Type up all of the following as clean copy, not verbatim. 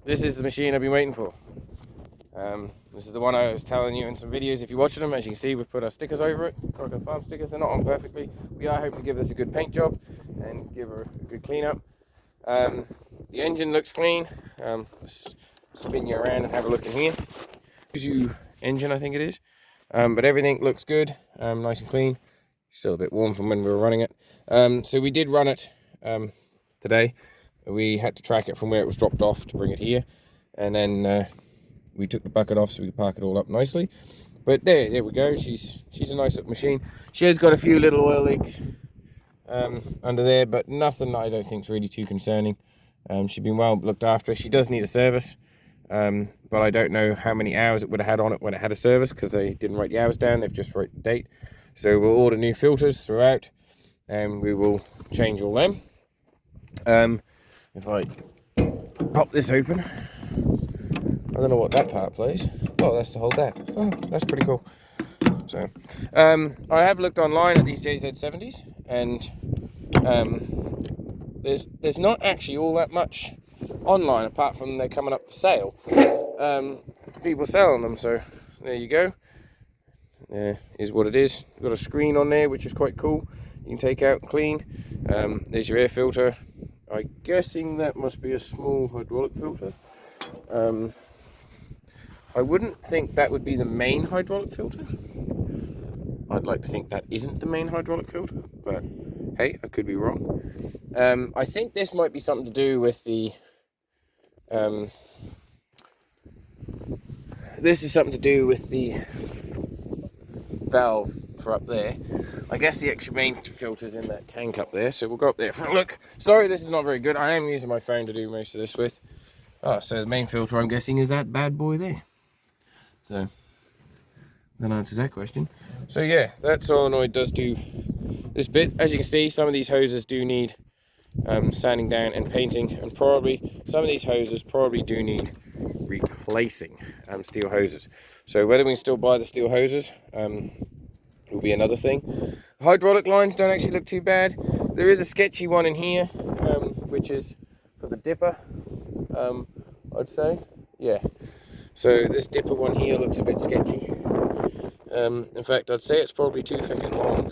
this is the machine I've been waiting for. This is the one I was telling you in some videos. If you're watching them, as you can see, we've put our stickers over it, Crocodile Farm stickers. They're not on perfectly. We are hoping to give this a good paint job and give her a good clean up. The engine looks clean. Let's spin you around and have a look in here. Engine, I think it is. But everything looks good, nice and clean. Still a bit warm from when we were running it. So we did run it today. We had to track it from where it was dropped off to bring it here, and then we took the bucket off so we could park it all up nicely. But there we go. She's a nice little machine. She has got a few little oil leaks under there, but nothing I don't think is really too concerning. She's been well looked after. She does need a service, but I don't know how many hours it would have had on it when it had a service, because they didn't write the hours down. They've just wrote the date. So we'll order new filters throughout, and we will change all them. If I pop this open, I don't know what that part plays. Oh, that's to hold that. Oh, that's pretty cool. So, I have looked online at these JZ70s, and there's not actually all that much online, apart from they're coming up for sale. People selling them, so there you go. Is what it is. Got a screen on there, which is quite cool. You can take out and clean. There's your air filter. I'm guessing that must be a small hydraulic filter. I wouldn't think that would be the main hydraulic filter. I'd like to think that isn't the main hydraulic filter, but hey, I could be wrong. I think this might be something to do with the this is something to do with the valve for up there. I guess the extra main filter's in that tank up there, so we'll go up there for a look. Sorry, this is not very good. I am using my phone to do most of this with. Oh, so the main filter, I'm guessing, is that bad boy there. So that answers that question. So yeah, that solenoid does do this bit. As you can see, some of these hoses do need sanding down and painting, and probably some of these hoses probably do need replacing steel hoses. So whether we can still buy the steel hoses will be another thing. Hydraulic lines don't actually look too bad. There is a sketchy one in here, which is for the dipper, I'd say. Yeah. So this dipper one here looks a bit sketchy. In fact, I'd say it's probably too thick and long.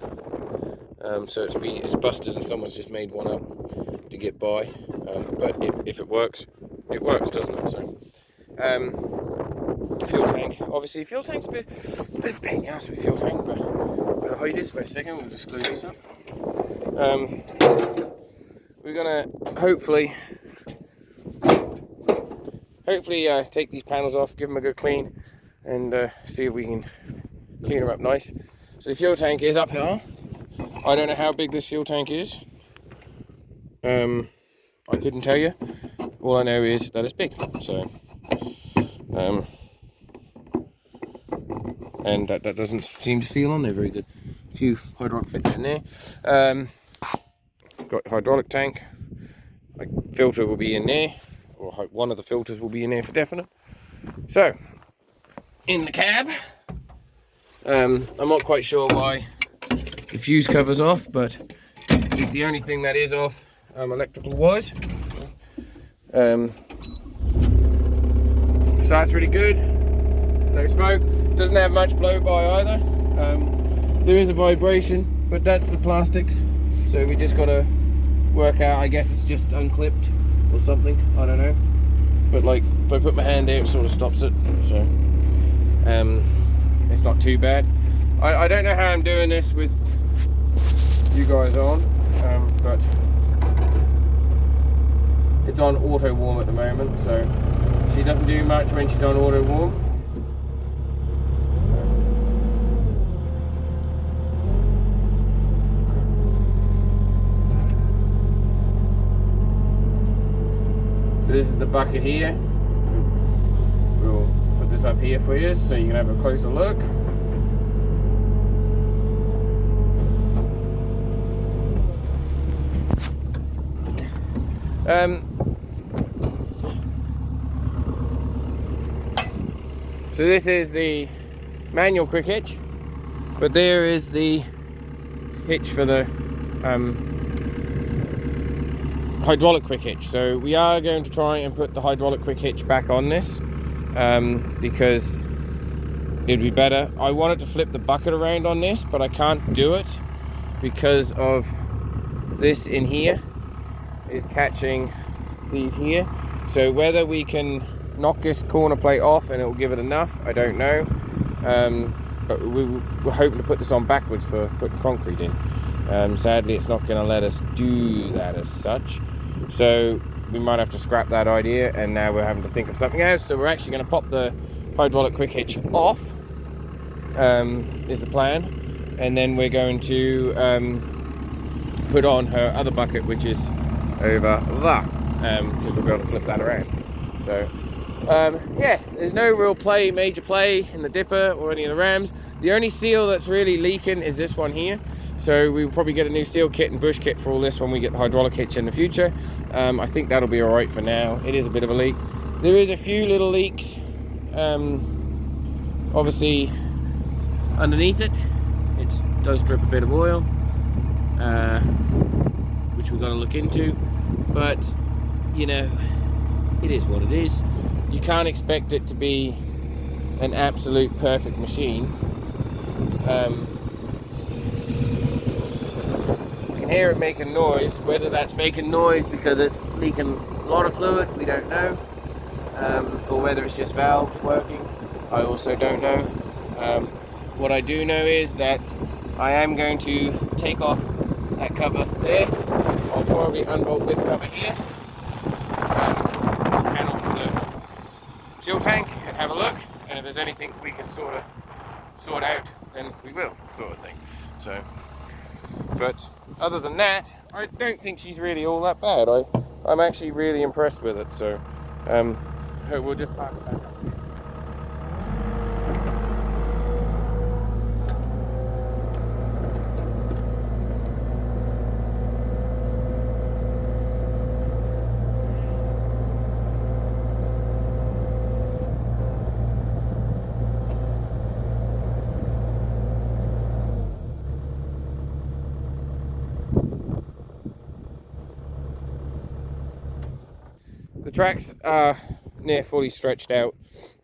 So it's busted and someone's just made one up to get by. But if it works, doesn't it? So, fuel tank. Obviously, fuel tank's a bit of a pain in the ass with fuel tank, but we'll hide this for a second. We'll just close this up. We're gonna hopefully take these panels off, give them a good clean, and see if we can clean them up nice. So the fuel tank is up here. I don't know how big this fuel tank is. I couldn't tell you. All I know is that it's big. So, and that doesn't seem to seal on there very good. A few hydraulic fits in there. Got hydraulic tank. A filter will be in there, or one of the filters will be in there for definite. So, in the cab, I'm not quite sure why the fuse cover's off, but it's the only thing that is off electrical wise. So that's really good. No smoke. Doesn't have much blow by either. There is a vibration, but that's the plastics. So we just got to work out. I guess it's just unclipped or something. I don't know. But like, if I put my hand there, it sort of stops it. So it's not too bad. I don't know how I'm doing this with you guys on, but it's on auto warm at the moment, so she doesn't do much when she's on auto warm. So this is the bucket here. We'll put this up here for you so you can have a closer look. So this is the manual quick hitch, but there is the hitch for the hydraulic quick hitch. So we are going to try and put the hydraulic quick hitch back on this, because it'd be better. I wanted to flip the bucket around on this, but I can't do it because of this in here is catching these here. So whether we can knock this corner plate off and it will give it enough, I don't know. But we're hoping to put this on backwards for putting concrete in. Sadly, it's not going to let us do that as such. So we might have to scrap that idea, and now we're having to think of something else. So we're actually going to pop the hydraulic quick hitch off, is the plan. And then we're going to put on her other bucket, which is over there, because we'll be able to flip that around. So yeah, there's no real major play in the dipper or any of the rams. The only seal that's really leaking is this one here. So we'll probably get a new seal kit and bush kit for all this when we get the hydraulic hitch in the future. I think that'll be all right for now. It is a bit of a leak. There is a few little leaks, obviously underneath it. It does drip a bit of oil, which we've got to look into. But you know, it is what it is. You can't expect it to be an absolute perfect machine. You can hear it making noise. Whether that's making noise because it's leaking a lot of fluid, we don't know, or whether it's just valves working, I also don't know. What I do know is that I am going to take off that cover there. I'll probably unbolt this cover here, this panel for the fuel tank, and have a look, and if there's anything we can sort out, then we will, sort of thing. So, but other than that, I don't think she's really all that bad. I'm actually really impressed with it. So we'll just park it back up here. The tracks are near fully stretched out.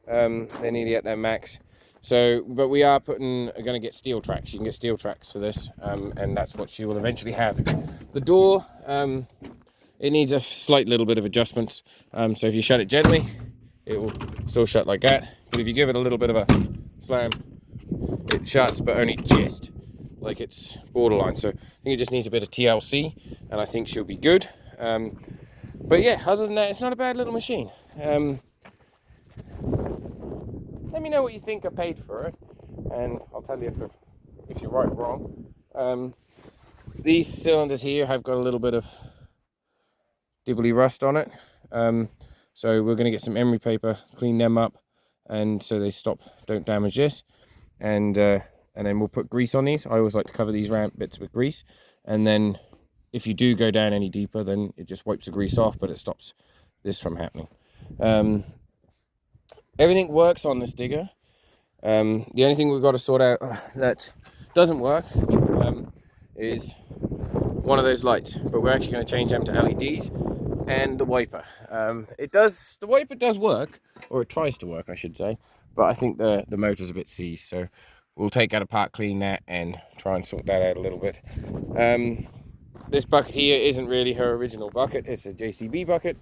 They're nearly at their max. So, but we are going to get steel tracks. You can get steel tracks for this, and that's what she will eventually have. The door, it needs a slight little bit of adjustment. So if you shut it gently, it will still shut like that. But if you give it a little bit of a slam, it shuts, but only just. Like it's borderline. So I think it just needs a bit of TLC, and I think she'll be good. But yeah, other than that, it's not a bad little machine. Let me know what you think I paid for it, and I'll tell you if you're right or wrong. These cylinders here have got a little bit of dibbly rust on it. So we're going to get some emery paper, clean them up, and so they don't damage this. And then we'll put grease on these. I always like to cover these ramp bits with grease, and then if you do go down any deeper, then it just wipes the grease off, but it stops this from happening. Everything works on this digger. The only thing we've got to sort out that doesn't work is one of those lights, but we're actually going to change them to LEDs, and the wiper. The wiper does work, or it tries to work, I should say, but I think the motor's a bit seized, so we'll take that apart, clean that, and try and sort that out a little bit. This bucket here isn't really her original bucket. It's a JCB bucket.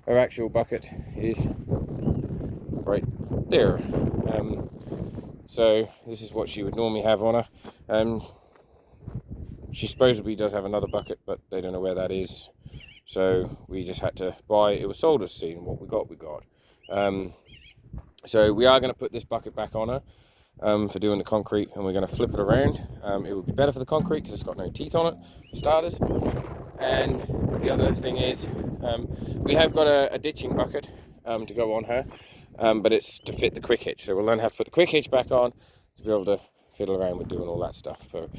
Her actual bucket is right there. So this is what she would normally have on her. She supposedly does have another bucket, but they don't know where that is. So we just had to buy, it was sold us, seeing what we got, we got. So we are going to put this bucket back on her. For doing the concrete, and we're going to flip it around. It would be better for the concrete because it's got no teeth on it, for starters. And the other thing is, we have got a ditching bucket to go on her, but it's to fit the quick hitch. So we'll learn how to put the quick hitch back on to be able to fiddle around with doing all that stuff. So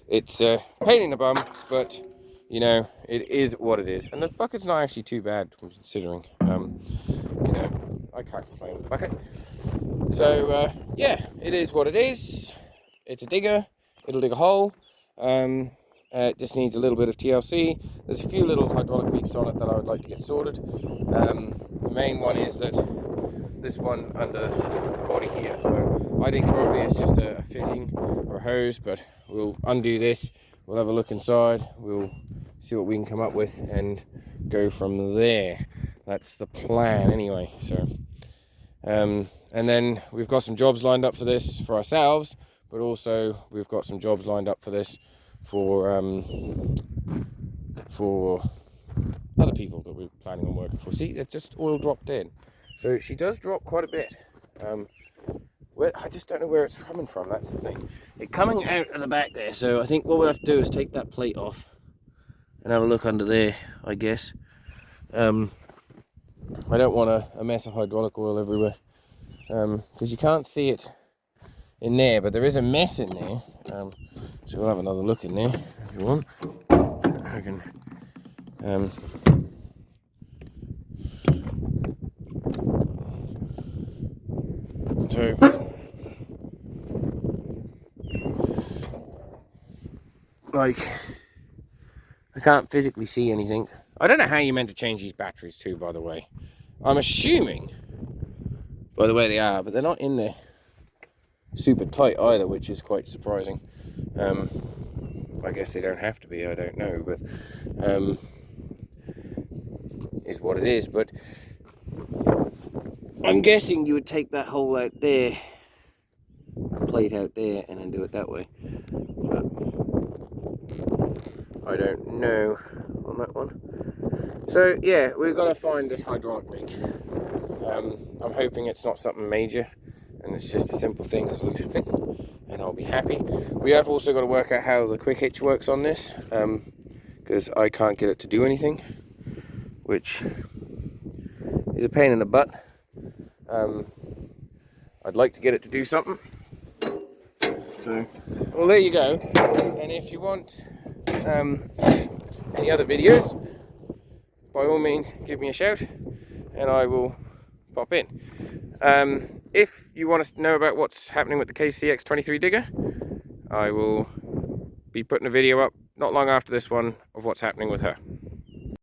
it's a pain in the bum, but you know, it is what it is. And the bucket's not actually too bad considering. You know, I can't complain with the bucket. So yeah, it is what it is. It's a digger. It'll dig a hole. It just needs a little bit of TLC. There's a few little hydraulic leaks on it that I would like to get sorted. The main one is that this one under the body here, so I think probably it's just a fitting or a hose, but we'll undo this, we'll have a look inside, we'll see what we can come up with and go from there. That's the plan anyway. So and then we've got some jobs lined up for this for ourselves, but also we've got some jobs lined up for this for other people that we're planning on working for. See, it just oil dropped in. So she does drop quite a bit. I just don't know where it's coming from, that's the thing. It's coming out of the back there, so I think what we'll have to do is take that plate off and have a look under there, I guess. I don't want a mess of hydraulic oil everywhere, because you can't see it in there, but there is a mess in there. So we'll have another look in there if you want. I can so like I can't physically see anything. I don't know how you're meant to change these batteries too, by the way. I'm assuming by the way they are, but they're not in there super tight either, which is quite surprising. I guess they don't have to be, I don't know, but is what it is. But I'm guessing you would take that hole out there, plate out there, and then do it that way. But I don't know on that one. So yeah, we've got to find this hydraulic leak. I'm hoping it's not something major and it's just a simple thing as a loose fit, and I'll be happy. We have also got to work out how the quick hitch works on this, because I can't get it to do anything, which is a pain in the butt. I'd like to get it to do something. So, well, there you go. And if you want any other videos, by all means give me a shout and I will pop in. If you want to know about what's happening with the KCX23 digger, I will be putting a video up not long after this one of what's happening with her.